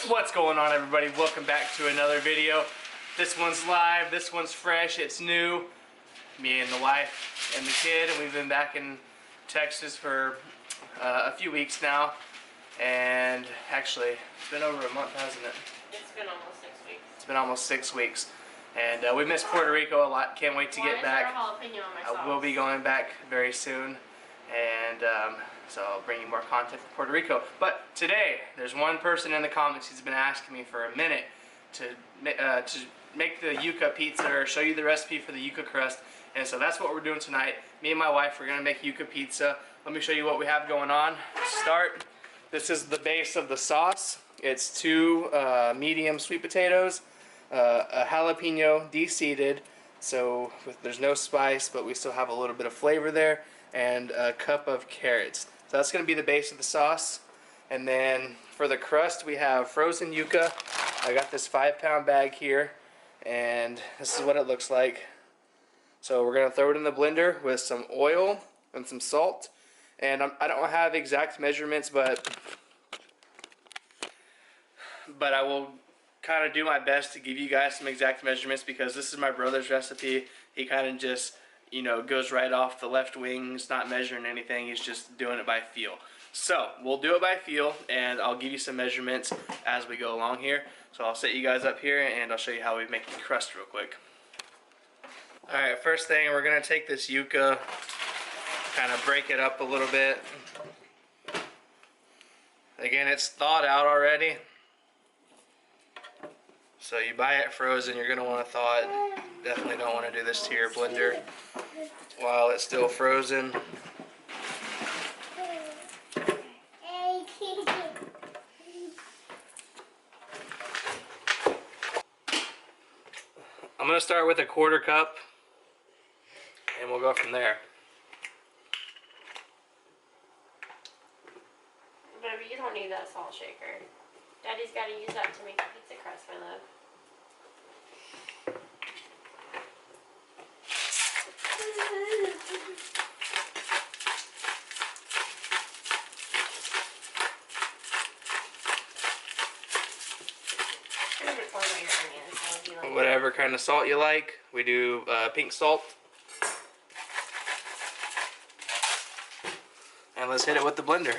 What's going on, everybody? Welcome back to another video. This one's live, this one's fresh, it's new. Me and the wife and the kid, and we've been back in Texas for a few weeks now. And actually, it's been over a month, hasn't it? It's been almost 6 weeks. It's been almost 6 weeks. And we missed Puerto Rico a lot. Can't wait to get back. We'll be going back very soon. And so I'll bring you more content from Puerto Rico. But today, there's one person in the comments who's been asking me for a minute to make the Yucca pizza or show you the recipe for the Yucca crust. And so that's what we're doing tonight. Me and my wife, we're going to make Yucca pizza. Let me show you what we have going on. To start, this is the base of the sauce. It's 2 medium sweet potatoes, a jalapeno de-seeded, so there's no spice, but we still have a little bit of flavor there, and a cup of carrots. So that's going to be the base of the sauce. And then for the crust, we have frozen yucca. I got this 5-pound bag here, and this is what it looks like. So we're going to throw it in the blender with some oil and some salt. And I don't have exact measurements, but I will kind of do my best to give you guys some exact measurements, because this is my brother's recipe. He kind of just, you know, goes right off the left wing. He's not measuring anything. He's just doing it by feel. So we'll do it by feel, and I'll give you some measurements as we go along here. So I'll set you guys up here, and I'll show you how we make the crust real quick. Alright, first thing, we're going to take this yucca, kind of break it up a little bit. Again, it's thawed out already. So you buy it frozen, you're going to want to thaw it. Definitely don't want to do this to your blender while it's still frozen. I'm going to start with a 1/4 cup, and we'll go from there. Baby, you don't need that salt shaker. Daddy's got to use that to make the pizza crust, my love. Whatever kind of salt you like. We do pink salt. And let's hit it with the blender.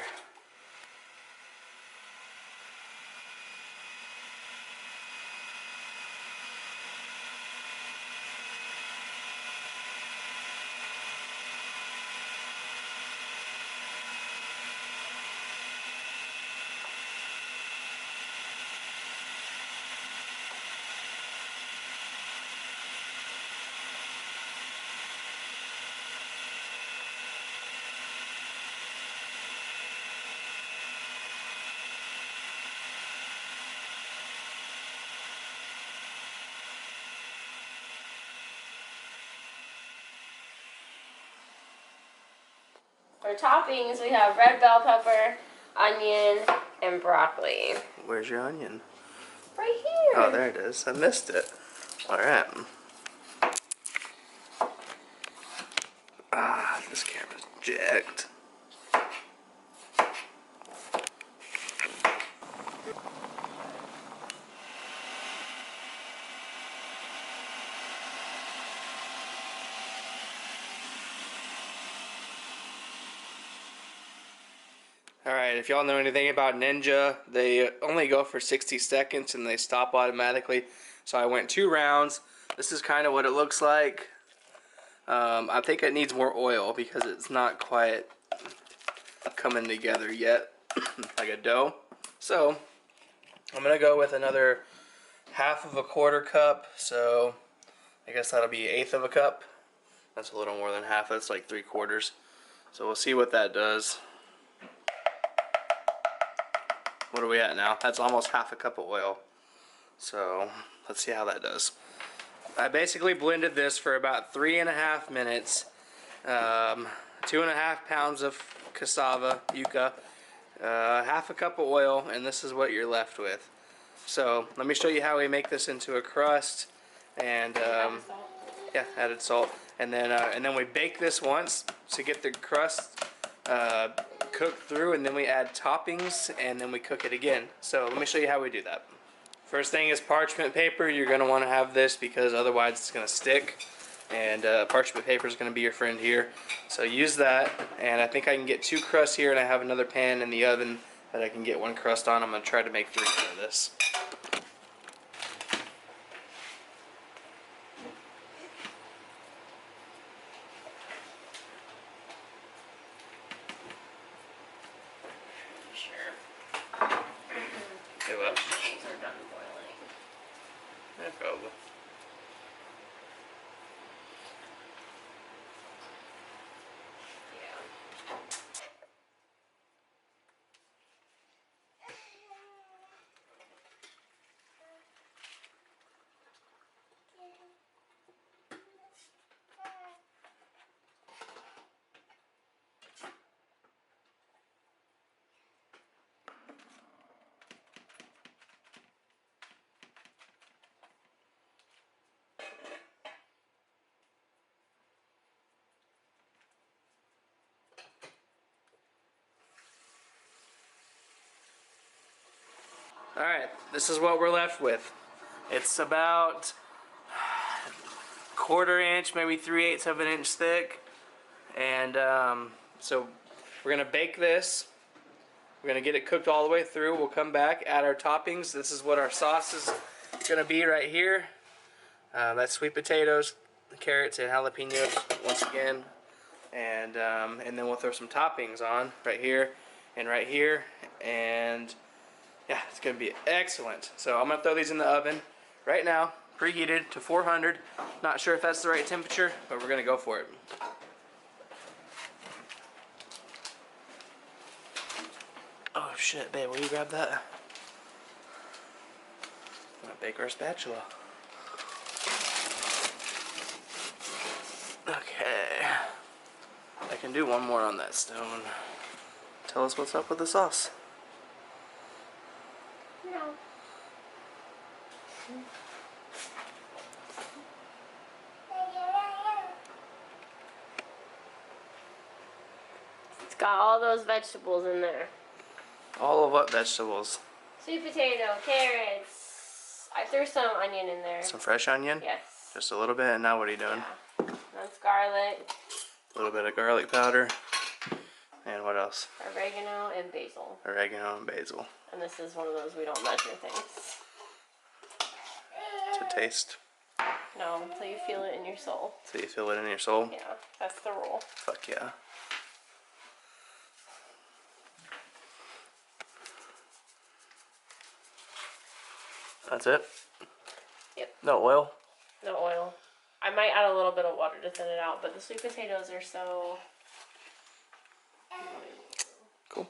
For toppings, we have red bell pepper, onion, and broccoli. Where's your onion? Right here. Oh, there it is. I missed it. Alright. Ah, this camera's jacked. Alright, if y'all know anything about Ninja, they only go for 60 seconds and they stop automatically. So I went 2 rounds. This is kind of what it looks like. I think it needs more oil because it's not quite coming together yet like a dough. So I'm going to go with another 1/2 cup. So I guess that'll be 1/8 of a cup. That's a little more than half. That's like 3/4. So we'll see what that does. What are we at now? That's almost 1/2 cup of oil. So let's see how that does. I basically blended this for about 3.5 minutes. 2.5 pounds of cassava, yucca, 1/2 cup of oil, and this is what you're left with. So let me show you how we make this into a crust. And yeah, added salt. And then we bake this once to get the crust cook through, and then we add toppings, and then we cook it again. So let me show you how we do that. First thing is parchment paper. You're going to want to have this because otherwise it's going to stick. And parchment paper is going to be your friend here. So use that, and I think I can get 2 crusts here, and I have another pan in the oven that I can get 1 crust on. I'm going to try to make 3 out of this. Probably. Alright, this is what we're left with. It's about 1/4 inch, maybe 3/8 of an inch thick. And so we're going to bake this. We're going to get it cooked all the way through. We'll come back, add our toppings. This is what our sauce is going to be right here. That's sweet potatoes, carrots, and jalapenos once again. And then we'll throw some toppings on right here and right here. And yeah, it's going to be excellent. So I'm going to throw these in the oven right now, preheated to 400. Not sure if that's the right temperature, but we're going to go for it. Oh shit, babe, will you grab that? I'm going to bake our spatula. Okay. I can do one more on that stone. Tell us what's up with the sauce. No. It's got all those vegetables in there. All of what vegetables? Sweet potato, carrots. I threw some onion in there. Some fresh onion? Yes. Just a little bit, and now what are you doing? Yeah. That's garlic. A little bit of garlic powder. And what else? Oregano and basil. Oregano and basil. And this is one of those we don't measure things. To taste. No, until you feel it in your soul. So you feel it in your soul? Yeah, that's the rule. Fuck yeah. That's it? Yep. No oil? No oil. I might add a little bit of water to thin it out, but the sweet potatoes are so... Cool.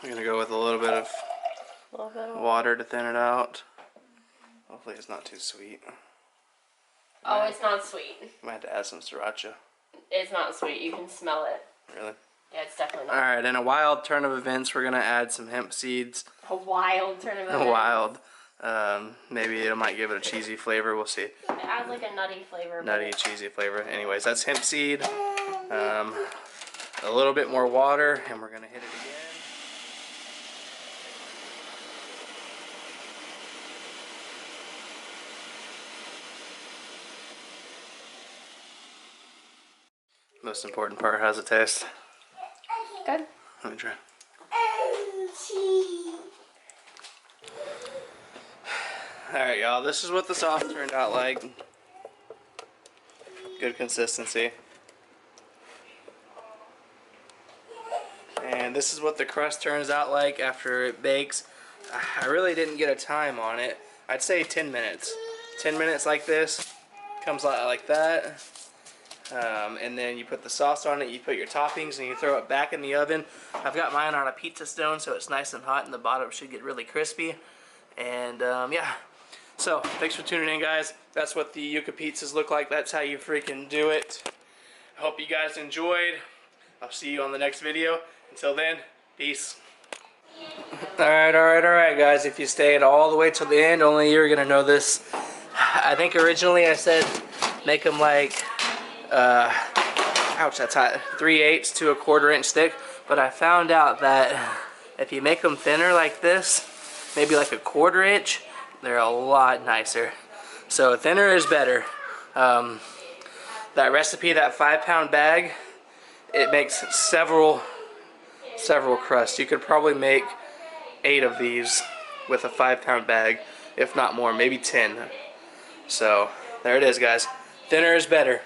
I'm gonna go with a little bit of water to thin it out. Hopefully it's not too sweet. Oh, it's not sweet. Might have to add some sriracha. It's not sweet. You can smell it. Really? Yeah, it's definitely not. Alright, in a wild turn of events, we're gonna add some hemp seeds. A wild turn of events. Wild. Maybe it might give it a cheesy flavor. We'll see. It adds like a nutty flavor. Nutty, cheesy flavor. Anyways, that's hemp seed. A little bit more water, and we're gonna hit it again. Most important part, how's it taste? Good. Let me try. Alright, y'all, this is what the sauce turned out like. Good consistency. And this is what the crust turns out like after it bakes. I really didn't get a time on it. I'd say 10 minutes. 10 minutes like this. Comes out like that. And then you put the sauce on it, you put your toppings, and you throw it back in the oven. I've got mine on a pizza stone, so it's nice and hot, and the bottom should get really crispy. And yeah, so thanks for tuning in, guys. That's what the Yucca pizzas look like. That's how you freaking do it. I hope you guys enjoyed. I'll see you on the next video. Until then, Peace. Alright, guys. If you stayed all the way till the end, only you're gonna know this. I think originally I said make them like, ouch, that's hot, 3/8 to a 1/4 inch thick. But I found out that if you make them thinner like this, maybe like a 1/4 inch, they're a lot nicer. So thinner is better. That recipe, that 5-pound bag, it makes several crusts. You could probably make 8 of these with a 5-pound bag, if not more, maybe 10. So there it is, guys. Thinner is better.